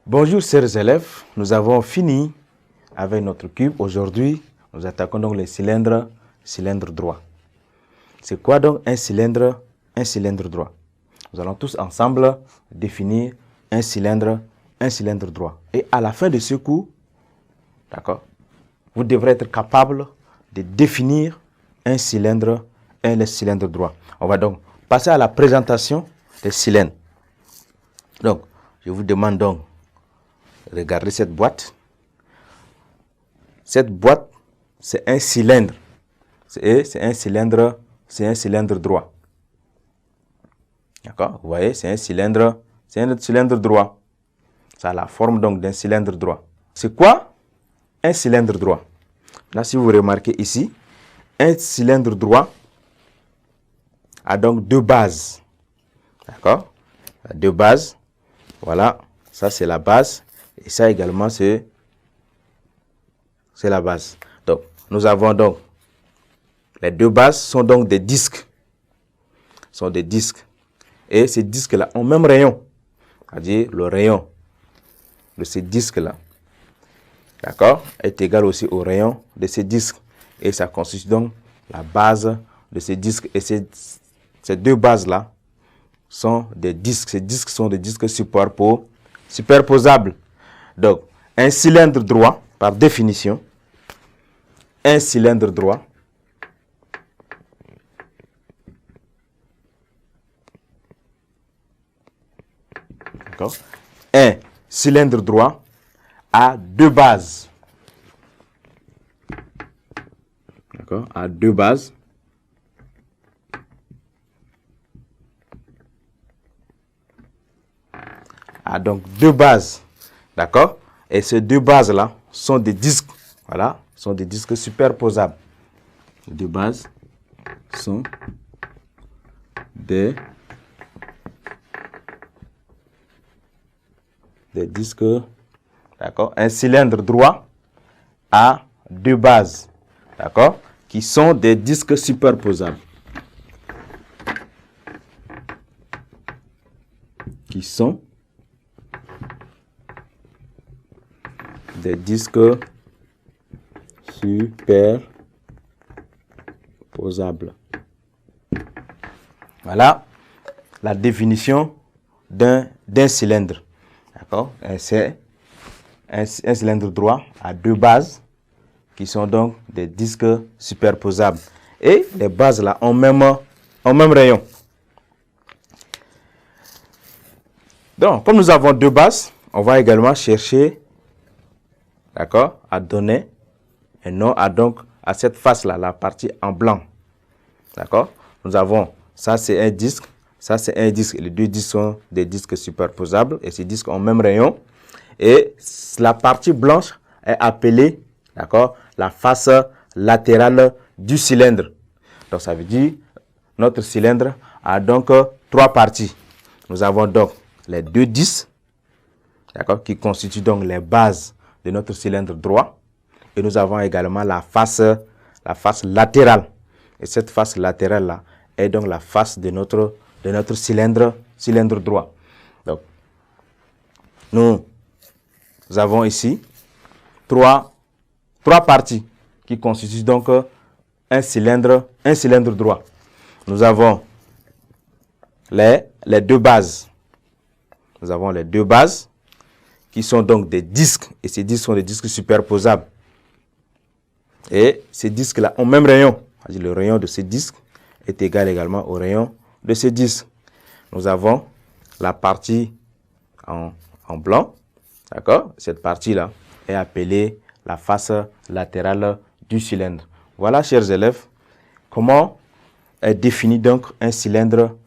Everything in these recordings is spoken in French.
Bonjour chers élèves, nous avons fini avec notre cube. Aujourd'hui, nous attaquons donc les cylindres droits. C'est quoi donc un cylindre droit? Nous allons tous ensemble définir un cylindre droit. Et à la fin de ce cours, d'accord, vous devrez être capable de définir un cylindre droit. On va donc passer à la présentation des cylindres. Donc, je vous demande donc de regarder cette boîte. Cette boîte, c'est un cylindre. C'est un cylindre droit. D'accord? Vous voyez, c'est un cylindre droit. Ça a la forme donc d'un cylindre droit. C'est quoi un cylindre droit? Là, si vous remarquez ici, un cylindre droit a donc deux bases. D'accord? Deux bases. Voilà, ça c'est la base. Et ça également, c'est la base. Donc, nous avons donc, les deux bases sont donc des disques. Et ces disques-là ont même rayon. C'est-à-dire, le rayon de ces disques-là, d'accord, est égal aussi au rayon de ces disques. Et ça constitue donc la base de ces disques. Et ces deux bases-là sont des disques. Ces disques sont des disques superposables. Donc, un cylindre droit, par définition, un cylindre droit a deux bases. D'accord? A deux bases. A donc deux bases. D'accord? Et ces deux bases-là sont des disques. Voilà, sont des disques superposables. Les deux bases sont des disques. D'accord? Un cylindre droit a deux bases. D'accord? Qui sont des disques superposables. Qui sont des disques superposables. Voilà la définition d'un cylindre. D'accord? C'est un cylindre droit à deux bases qui sont donc des disques superposables. Et les bases là ont même rayon. Donc, comme nous avons deux bases, on va également chercher, d'accord, à donner un nom à cette face-là, la partie en blanc. D'accord? Nous avons, ça c'est un disque, ça c'est un disque. Les deux disques sont des disques superposables et ces disques ont même rayon. Et la partie blanche est appelée, d'accord, la face latérale du cylindre. Donc ça veut dire, notre cylindre a donc trois parties. Nous avons donc les deux disques, d'accord, qui constituent donc les bases de notre cylindre droit. Et nous avons également la face latérale. Et cette face latérale-là est donc la face de notre cylindre droit. Donc, nous avons ici trois parties qui constituent donc un cylindre droit. Nous avons les deux bases. Nous avons les deux bases qui sont donc des disques. Et ces disques sont des disques superposables. Et ces disques-là ont même rayon. Le rayon de ces disques est égal également au rayon de ces disques. Nous avons la partie en blanc. D'accord? Cette partie-là est appelée la face latérale du cylindre. Voilà, chers élèves, comment est défini donc un cylindre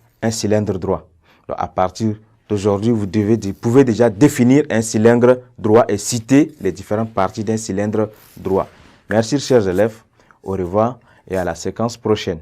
droit. Donc, à partir d'aujourd'hui, vous pouvez déjà définir un cylindre droit et citer les différentes parties d'un cylindre droit. Merci, chers élèves. Au revoir et à la séquence prochaine.